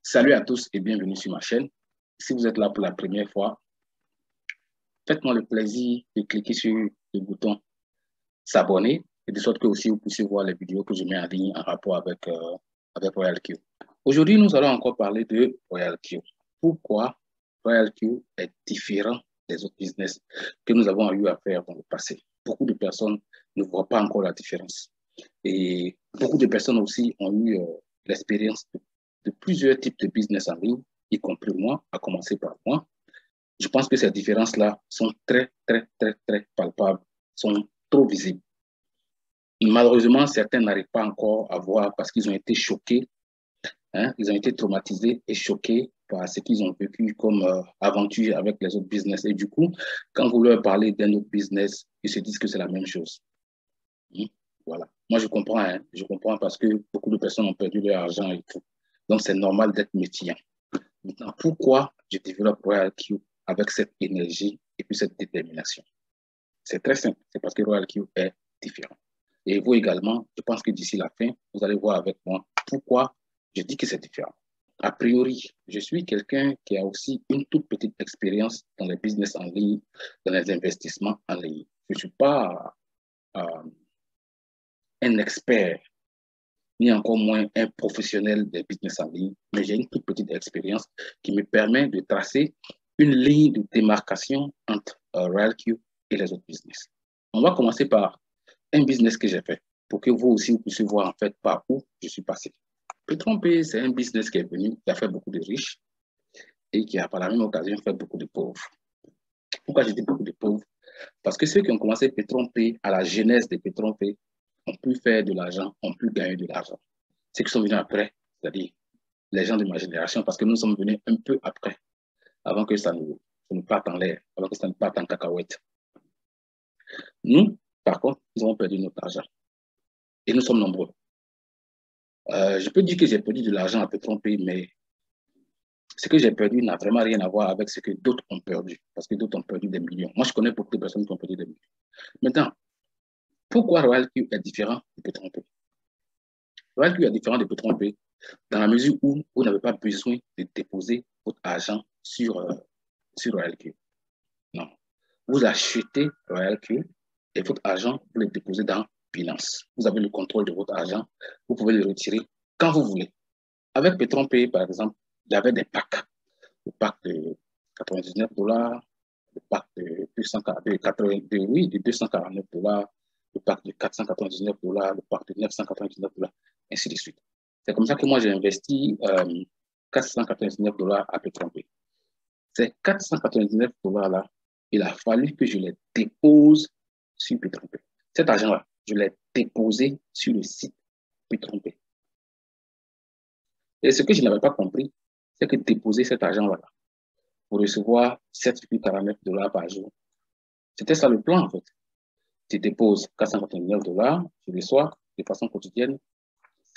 Salut à tous et bienvenue sur ma chaîne. Si vous êtes là pour la première fois, faites-moi le plaisir de cliquer sur le bouton s'abonner et de sorte que aussi vous puissiez voir les vidéos que je mets en ligne en rapport avec RoyalQ. Aujourd'hui, nous allons encore parler de RoyalQ. Pourquoi RoyalQ est différent des autres business que nous avons eu à faire dans le passé. Beaucoup de personnes ne voient pas encore la différence. Et beaucoup de personnes aussi ont eu l'expérience de plusieurs types de business en ligne, y compris moi, à commencer par moi. Je pense que ces différences-là sont très palpables, sont trop visibles. Malheureusement, certains n'arrivent pas encore à voir parce qu'ils ont été choqués, ils ont été traumatisés et choqués par ce qu'ils ont vécu comme aventure avec les autres business. Et du coup, quand vous leur parlez d'un autre business, ils se disent que c'est la même chose. Voilà. Moi, je comprends parce que beaucoup de personnes ont perdu leur argent et tout. Donc, c'est normal d'être méfiant. Maintenant, pourquoi je développe RoyalQ avec cette énergie et puis cette détermination? C'est très simple. C'est parce que RoyalQ est différent. Et vous également, je pense que d'ici la fin, vous allez voir avec moi pourquoi je dis que c'est différent. A priori, je suis quelqu'un qui a aussi une toute petite expérience dans les business en ligne, dans les investissements en ligne. Je ne suis pas un expert, ni encore moins un professionnel des business en ligne, mais j'ai une toute petite expérience qui me permet de tracer une ligne de démarcation entre RoyalQ et les autres business. On va commencer par un business que j'ai fait pour que vous aussi vous puissiez voir en fait par où je suis passé. Petron-Pay, c'est un business qui est venu, qui a fait beaucoup de riches et qui a par la même occasion fait beaucoup de pauvres. Pourquoi je dis beaucoup de pauvres? Parce que ceux qui ont commencé Petron-Pay à la genèse de Petron-Pay ont pu faire de l'argent, ont pu gagner de l'argent. Ceux qui sont venus après, c'est-à-dire les gens de ma génération, parce que nous sommes venus un peu après, avant que ça ne parte en l'air, avant que ça ne parte en cacahuète. Nous, par contre, nous avons perdu notre argent. Et nous sommes nombreux. Je peux dire que j'ai perdu de l'argent à Petron-Pay, mais ce que j'ai perdu n'a vraiment rien à voir avec ce que d'autres ont perdu, parce que d'autres ont perdu des millions. Moi, je connais beaucoup de personnes qui ont perdu des millions. Maintenant, pourquoi RoyalQ est différent de Petron-Pay? RoyalQ est différent de Petron-Pay dans la mesure où vous n'avez pas besoin de déposer votre argent sur RoyalQ. Non. Vous achetez RoyalQ et votre argent, vous le déposez dans Binance. Vous avez le contrôle de votre argent. Vous pouvez le retirer quand vous voulez. Avec Petron-Pay, par exemple, il y avait des packs. Le pack de $99, le pack de 249 $, le pack de $499, le pack de $999, ainsi de suite. C'est comme ça que moi, j'ai investi $499 à Petron-Pay. Ces $499-là, il a fallu que je les dépose sur Petron-Pay. Cet argent-là, je l'ai déposé sur le site Petron-Pay. Et ce que je n'avais pas compris, c'est que déposer cet argent-là pour recevoir $7,49 par jour, c'était ça le plan en fait. Tu déposes $499, tu reçois de façon quotidienne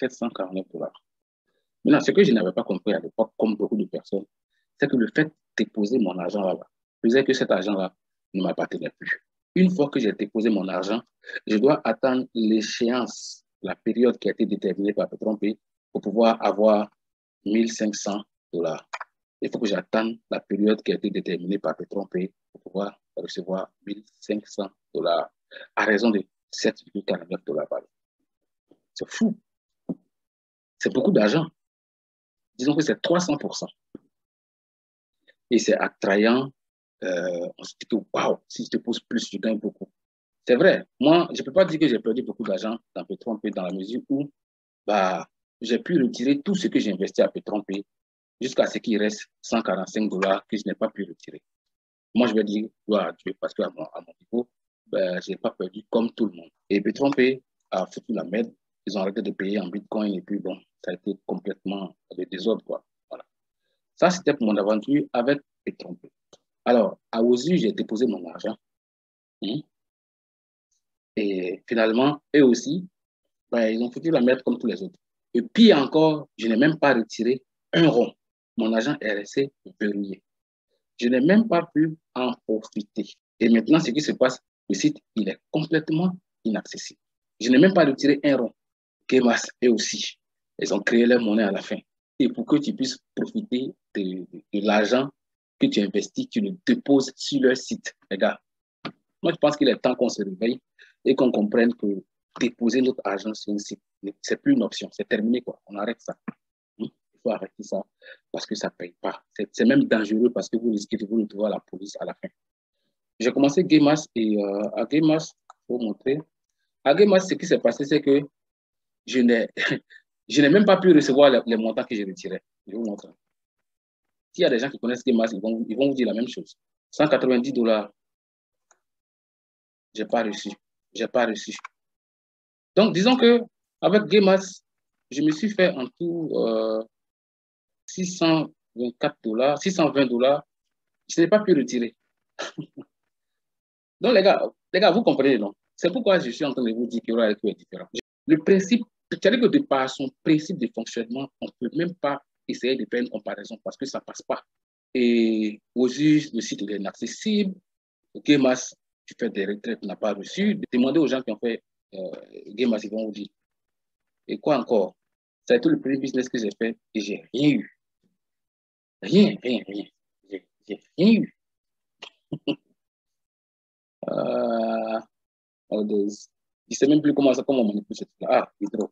$749. Maintenant, ce que je n'avais pas compris à l'époque, comme beaucoup de personnes, c'est que le fait de déposer mon argent là-bas faisait que cet argent-là ne m'appartenait plus. Une fois que j'ai déposé mon argent, je dois attendre l'échéance, la période qui a été déterminée par Petron-Pay pour pouvoir avoir $1 500. Il faut que j'attende la période qui a été déterminée par Petron-Pay pour pouvoir recevoir $1 500 à raison de $7,49 par jour. C'est fou. C'est beaucoup d'argent. Disons que c'est 300%. Et c'est attrayant. On se dit que waouh, si je te pose plus, je gagne beaucoup. C'est vrai. Moi, je ne peux pas dire que j'ai perdu beaucoup d'argent dans Petron-Pay dans la mesure où j'ai pu retirer tout ce que j'ai investi à Petron-Pay jusqu'à ce qu'il reste $145 que je n'ai pas pu retirer. Moi, je vais dire gloire à Dieu parce qu'à mon niveau, je n'ai pas perdu comme tout le monde. Et Petron-Pay a foutu la merde. Ils ont arrêté de payer en Bitcoin et puis bon, ça a été complètement le désordre, quoi. Voilà. Ça, c'était pour mon aventure avec Petron-Pay. Alors, à Ozu, j'ai déposé mon argent. Et finalement, eux aussi, ils ont foutu la merde comme tous les autres. Et puis encore, je n'ai même pas retiré un rond. Mon argent est resté verrouillé. Je n'ai même pas pu en profiter. Et maintenant, ce qui se passe, le site, il est complètement inaccessible. Je n'ai même pas retiré un rond. Kemas, eux aussi, ils ont créé leur monnaie à la fin. et pour que tu puisses profiter de l'argent que tu investis, tu le déposes sur leur site. Les gars, moi, je pense qu'il est temps qu'on se réveille et qu'on comprenne que déposer notre argent sur un site, c'est plus une option, c'est terminé, quoi. On arrête ça. Il faut arrêter ça parce que ça ne paye pas. C'est même dangereux parce que vous risquez de vous retrouver à la police à la fin. J'ai commencé Gameas et à Gameas, il faut montrer. À Gameas, ce qui s'est passé, c'est que je n'ai je n'ai même pas pu recevoir les montants que j'ai retirés. Je vais vous montrer. S'il y a des gens qui connaissent Gameas, ils vont vous dire la même chose. 190 $, je n'ai pas reçu. Je n'ai pas reçu. Donc, disons que avec Gameas, je me suis fait en tout 624 $, 620 $. Je n'ai pas pu retirer. Donc, les gars, vous comprenez, non? C'est pourquoi je suis en train de vous dire que RoyalQ est différent. Le principe, c'est-à-dire que de par son principe de fonctionnement, on ne peut même pas essayer de faire une comparaison parce que ça ne passe pas. Et aux juges, le site est inaccessible. Gameas, tu fais des retraites, tu n'as pas reçu. Demandez aux gens qui ont fait Gameas, ils vont vous dire. Et quoi encore? Ça a été le premier business que j'ai fait et j'ai rien eu. Rien. J'ai rien eu. Je ne sais même plus comment on manipule cette là. Ah, withdraw.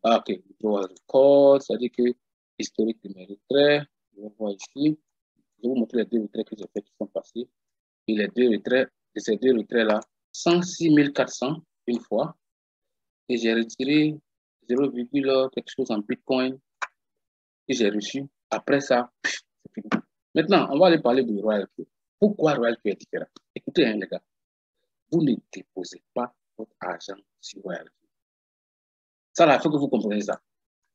Ok, withdraw record, c'est-à-dire que historique de mes retraits. Je vais voir ici. Je vais vous montrer les 2 retraits que j'ai fait qui sont passés. Et les 2 retraits, de ces 2 retraits-là, 106 400 une fois. Et j'ai retiré 0, quelque chose en Bitcoin que j'ai reçu. Après ça, c'est fini. Maintenant, on va aller parler de RoyalQ. Pourquoi RoyalQ est différent? Écoutez, hein, les gars, vous ne déposez pas votre argent sur RoyalQ. Ça, là, il faut que vous compreniez ça.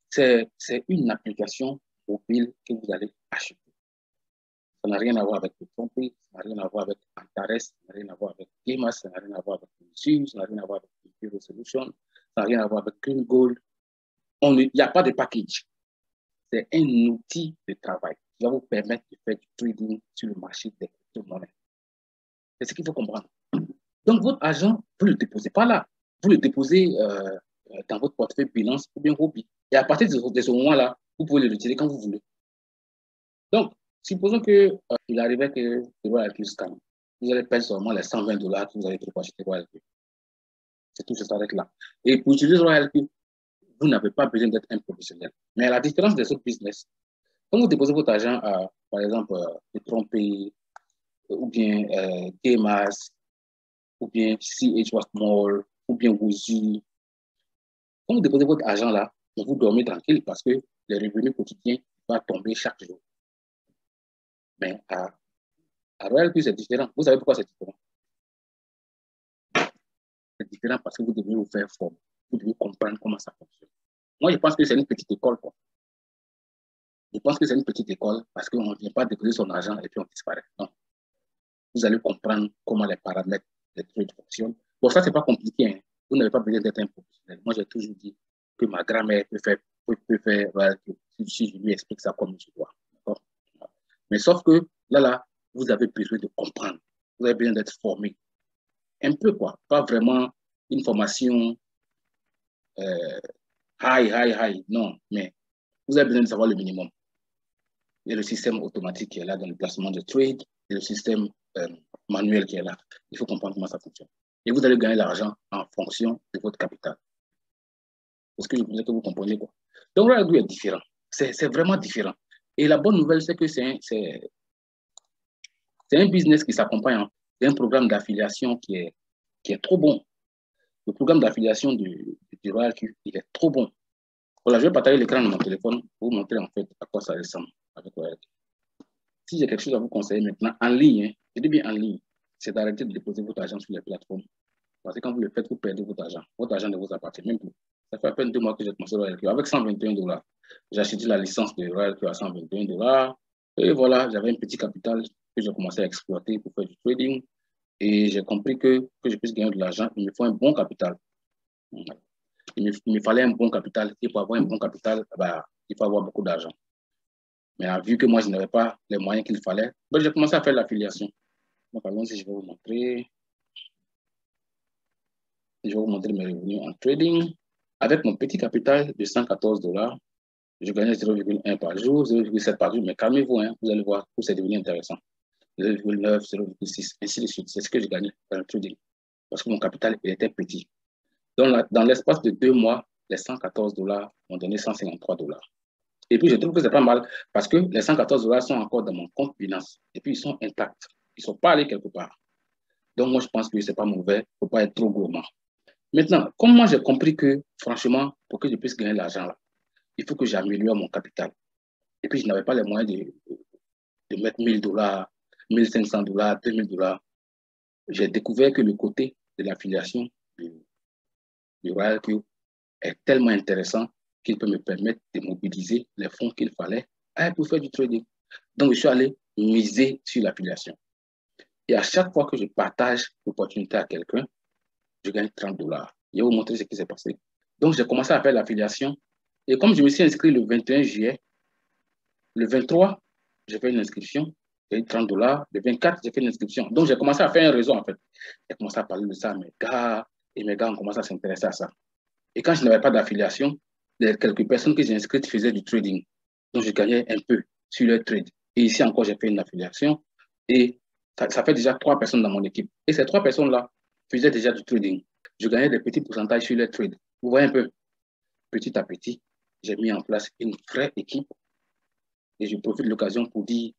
C'est une application mobile que vous allez acheter. Ça n'a rien à voir avec le tromperie, ça n'a rien à voir avec Antares, ça n'a rien à voir avec Gameas, ça n'a rien à voir avec Mesure, ça n'a rien à voir avec Hero Solution, ça n'a rien à voir avec Green Gold. Il n'y a pas de package. C'est un outil de travail qui va vous permettre de faire du trading sur le marché des crypto-monnaies. C'est ce qu'il faut comprendre. Donc, votre argent, vous ne le déposez pas là. Vous le déposez dans votre portefeuille Binance ou bien Huobi. Et à partir de ce moment-là, vous pouvez le retirer quand vous voulez. Donc, supposons qu'il arrivait que le RoyalQ scanne. Vous allez perdre seulement les 120 $ que vous avez pour acheter RoyalQ. C'est tout, ça s'arrête là. Et pour utiliser RoyalQ, vous n'avez pas besoin d'être un professionnel. Mais à la différence des autres business, quand vous déposez votre argent à, par exemple, Trompé, ou bien Gameas, ou bien CH Mall, ou bien Wuzu, quand vous déposez votre argent là, vous dormez tranquille parce que les revenus quotidiens vont tomber chaque jour. Mais à RoyalQ, c'est différent. Vous savez pourquoi c'est différent? C'est différent parce que vous devez vous faire former. Vous devez comprendre comment ça fonctionne. Moi, je pense que c'est une petite école, quoi. Je pense que c'est une petite école parce qu'on ne vient pas déposer son argent et puis on disparaît. Non. Vous allez comprendre comment les paramètres des trucs fonctionnent. Bon, ça, c'est pas compliqué. Hein. Vous n'avez pas besoin d'être un professionnel. Moi, j'ai toujours dit que ma grand-mère peut faire voilà, si je lui explique ça comme je dois. Mais sauf que là, vous avez besoin de comprendre. Vous avez besoin d'être formé. Un peu, quoi. Pas vraiment une formation high. Non, mais vous avez besoin de savoir le minimum. Il y a le système automatique qui est là dans le placement de trade et le système manuel qui est là. Il faut comprendre comment ça fonctionne. Et vous allez gagner l'argent en fonction de votre capital. Parce que je voulais que vous compreniez quoi. Donc, RoyalQ est différent. C'est vraiment différent. Et la bonne nouvelle, c'est que c'est un business qui s'accompagne d'un programme d'affiliation qui est trop bon. Le programme d'affiliation du RoyalQ, il est trop bon. Voilà, je vais partager l'écran de mon téléphone pour vous montrer en fait à quoi ça ressemble avec RoyalQ. Si j'ai quelque chose à vous conseiller maintenant en ligne, hein, je dis bien en ligne, c'est d'arrêter de déposer votre argent sur les plateformes. Parce que quand vous le faites, vous perdez votre argent. Votre argent ne vous appartient même plus. Ça fait à peine 2 mois que j'ai commencé RoyalQ. Avec 121 $, j'ai acheté la licence de RoyalQ à 121 $. Et voilà, j'avais un petit capital que j'ai commencé à exploiter pour faire du trading. Et j'ai compris que je puisse gagner de l'argent, il me faut un bon capital. Il me fallait un bon capital. Et pour avoir un bon capital, bah, il faut avoir beaucoup d'argent. Mais vu que moi, je n'avais pas les moyens qu'il fallait, ben, j'ai commencé à faire l'affiliation. Donc, allons-y, je vais vous montrer. Je vais vous montrer mes revenus en trading. Avec mon petit capital de 114 $, je gagnais 0,1 par jour, 0,7 par jour, mais calmez-vous, hein, vous allez voir où c'est devenu intéressant. 0,9, 0,6, ainsi de suite. C'est ce que je gagnais dans le trading. Parce que mon capital il était petit. Dans l'espace de 2 mois, les 114 $ m'ont donné 153 $. Et puis, je trouve que c'est pas mal parce que les 114 $ sont encore dans mon compte Binance. Et puis, ils sont intacts. Ils ne sont pas allés quelque part. Donc, moi, je pense que ce n'est pas mauvais. Il ne faut pas être trop gourmand. Maintenant, comme moi, j'ai compris que, franchement, pour que je puisse gagner l'argent là, il faut que j'améliore mon capital. Et puis, je n'avais pas les moyens de mettre 1 000 $, 1 500 $, 2 000 $. J'ai découvert que le côté de l'affiliation du RoyalQ est tellement intéressant qu'il peut me permettre de mobiliser les fonds qu'il fallait pour faire du trading. Donc, je suis allé miser sur l'affiliation. Et à chaque fois que je partage l'opportunité à quelqu'un, je gagne 30 $. Je vais vous montrer ce qui s'est passé. Donc, j'ai commencé à faire l'affiliation. Et comme je me suis inscrit le 21 juillet, le 23, j'ai fait une inscription. J'ai eu 30 $. Le 24, j'ai fait une inscription. Donc, j'ai commencé à faire un réseau, en fait. J'ai commencé à parler de ça à mes gars. Et mes gars ont commencé à s'intéresser à ça. Et quand je n'avais pas d'affiliation, les quelques personnes que j'ai inscrites faisaient du trading. Donc, je gagnais un peu sur leur trade. Et ici encore, j'ai fait une affiliation. Et ça fait déjà 3 personnes dans mon équipe. Et ces 3 personnes-là faisaient déjà du trading. Je gagnais des petits pourcentages sur leur trade. Vous voyez un peu, petit à petit, j'ai mis en place une vraie équipe. Et je profite de l'occasion pour dire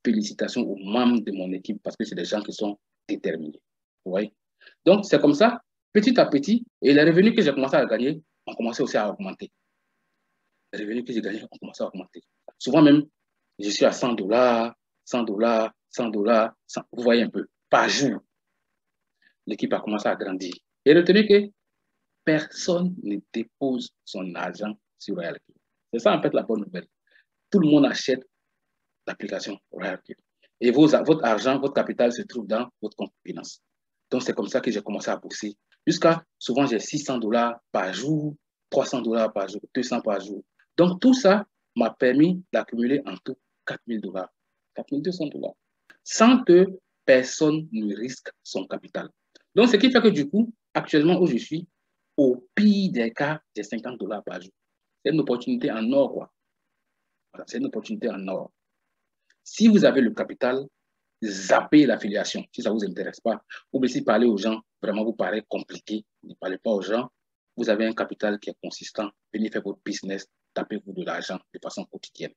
félicitations aux membres de mon équipe parce que c'est des gens qui sont déterminés. Vous voyez? Donc, c'est comme ça, petit à petit, et les revenus que j'ai commencé à gagner ont commencé aussi à augmenter. Les revenus que j'ai gagnés ont commencé à augmenter. Souvent même, je suis à 100 $, 100 $, 100 $, 100, vous voyez un peu, par jour. L'équipe a commencé à grandir. Et retenez que personne ne dépose son argent sur RoyalQ. C'est ça en fait la bonne nouvelle. Tout le monde achète l'application RoyalQ. Et votre argent, votre capital se trouve dans votre compte Binance. Donc, c'est comme ça que j'ai commencé à pousser. Jusqu'à, souvent, j'ai 600 $ par jour, 300 $ par jour, 200 par jour. Donc, tout ça m'a permis d'accumuler en tout 4 000 $, 4 200 $, sans que personne ne risque son capital. Donc, ce qui fait que du coup, actuellement où je suis, au pire des cas, j'ai 50 $ par jour. C'est une opportunité en or, quoi. Voilà, c'est une opportunité en or. Si vous avez le capital, zappez l'affiliation si ça ne vous intéresse pas. Ou bien si parler aux gens, vraiment vous paraît compliqué, ne parlez pas aux gens. Vous avez un capital qui est consistant, venez faire votre business, tapez-vous de l'argent de façon quotidienne.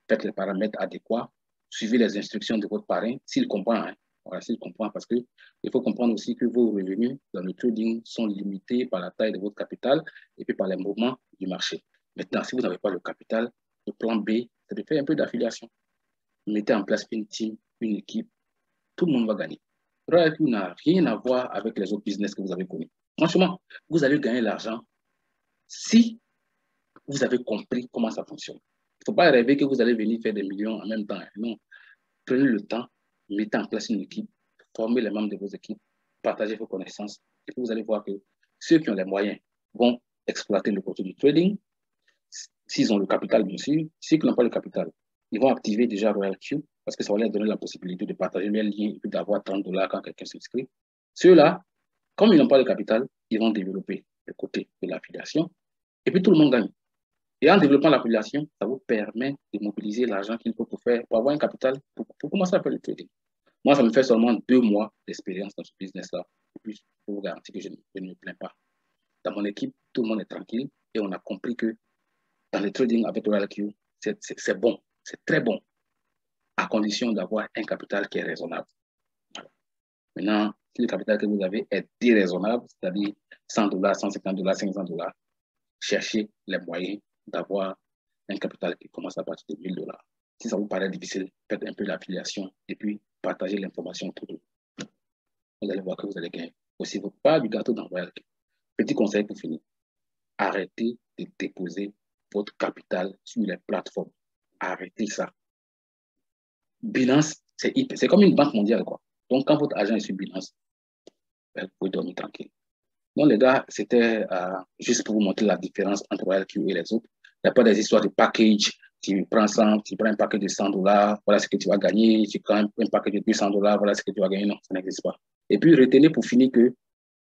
Faites les paramètres adéquats, suivez les instructions de votre parrain, s'il comprend. Hein. Voilà, s'il comprend, parce qu'il faut comprendre aussi que vos revenus dans le trading sont limités par la taille de votre capital et puis par les mouvements du marché. Maintenant, si vous n'avez pas le capital, le plan B, c'est de faire un peu d'affiliation. Mettez en place une team, une équipe, tout le monde va gagner. RoyalQ n'a rien à voir avec les autres business que vous avez connus. Franchement, vous allez gagner l'argent si vous avez compris comment ça fonctionne. Il ne faut pas rêver que vous allez venir faire des millions en même temps. Non. Prenez le temps, mettez en place une équipe, formez les membres de vos équipes, partagez vos connaissances, et puis vous allez voir que ceux qui ont les moyens vont exploiter le côté du trading, s'ils ont le capital, bien sûr. Ceux qui n'ont pas le capital, ils vont activer déjà RoyalQ parce que ça va leur donner la possibilité de partager les liens et puis d'avoir 30 $ quand quelqu'un s'inscrit. Ceux-là, comme ils n'ont pas de capital, ils vont développer le côté de l'affiliation et puis tout le monde gagne. Et en développant l'affiliation, ça vous permet de mobiliser l'argent qu'il faut pour avoir un capital pour commencer à faire le trading. Moi, ça me fait seulement 2 mois d'expérience dans ce business-là. Et puis, je peux vous garantir que je ne me plains pas. Dans mon équipe, tout le monde est tranquille et on a compris que dans le trading avec RoyalQ, c'est bon, c'est très bon, à condition d'avoir un capital qui est raisonnable. Voilà. Maintenant, si le capital que vous avez est déraisonnable, c'est-à-dire 100 $, 150 $, 500 $, cherchez les moyens d'avoir un capital qui commence à partir de 1 000 $. Si ça vous paraît difficile, faites un peu l'affiliation et puis partagez l'information autour de vous. Vous allez voir que vous allez gagner aussi votre part du gâteau dans RoyalQ. Petit conseil pour finir. Arrêtez de déposer votre capital sur les plateformes. Arrêtez ça. Binance, c'est comme une banque mondiale, quoi. Donc, quand votre argent est sur Binance, vous pouvez dormir tranquille. Donc, les gars, c'était juste pour vous montrer la différence entre RoyalQ et les autres. Il n'y a pas des histoires de package. Tu prends un paquet de 100 $, voilà ce que tu vas gagner. Tu prends un paquet de 200 $, voilà ce que tu vas gagner. Non, ça n'existe pas. Et puis, retenez pour finir que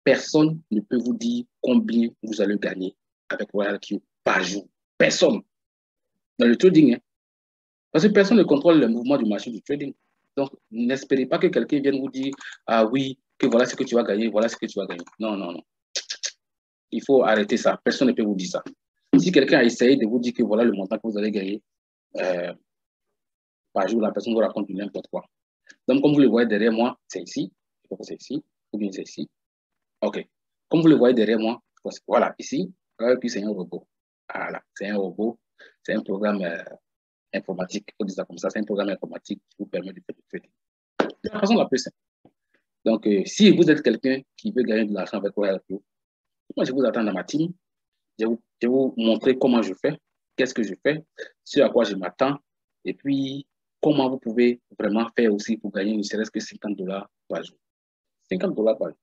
personne ne peut vous dire combien vous allez gagner avec RoyalQ par jour. Personne. Dans le trading, hein. Parce que personne ne contrôle le mouvement du marché du trading. Donc, n'espérez pas que quelqu'un vienne vous dire, ah oui, que voilà ce que tu vas gagner, voilà ce que tu vas gagner. Non, non, non. Il faut arrêter ça. Personne ne peut vous dire ça. Si quelqu'un a essayé de vous dire que voilà le montant que vous allez gagner par jour, la personne vous raconte n'importe quoi. Donc, comme vous le voyez derrière moi, c'est ici. Je crois que c'est ici. Ou bien c'est ici. OK. Comme vous le voyez derrière moi, voilà, ici, et puis c'est un robot. Voilà, c'est un robot. C'est un programme informatique. Il faut dire ça comme ça. C'est un programme informatique qui vous permet de faire du trading. De la façon la plus simple. Donc, si vous êtes quelqu'un qui veut gagner de l'argent avec RoyalQ, moi, je vous attends dans ma team. Je vais vous montrer comment je fais, qu'est-ce que je fais, ce à quoi je m'attends, et puis comment vous pouvez vraiment faire aussi pour gagner ne serait-ce que $50 par jour. $50 par jour.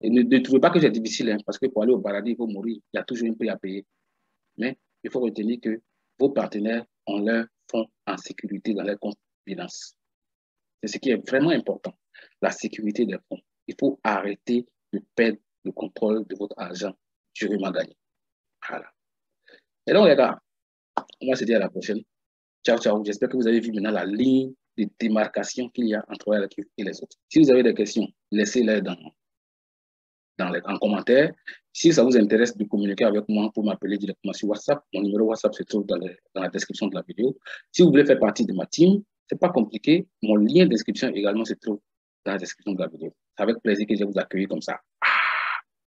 Et ne trouvez pas que c'est difficile, hein, parce que pour aller au paradis, il faut mourir. Il y a toujours un prix à payer. Mais il faut retenir que vos partenaires ont leur fonds en sécurité dans leur compte finance. C'est ce qui est vraiment important, la sécurité des fonds. Il faut arrêter de perdre le contrôle de votre argent durement gagné. Voilà. Et donc, les gars, on va se dire à la prochaine. Ciao, ciao. J'espère que vous avez vu maintenant la ligne de démarcation qu'il y a entre RoyalQ et les autres. Si vous avez des questions, laissez-les en commentaire. Si ça vous intéresse de communiquer avec moi, pour m'appeler directement sur WhatsApp. Mon numéro WhatsApp se trouve dans la description de la vidéo. Si vous voulez faire partie de ma team, ce n'est pas compliqué. Mon lien d'inscription également se trouve dans la description de la vidéo. C'est avec plaisir que je vais vous accueillir comme ça.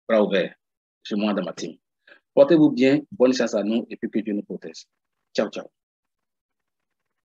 Bras ouverts. Chez moi dans ma team. Portez-vous bien, bonne chance à nous et puis que Dieu nous protège. Ciao, ciao.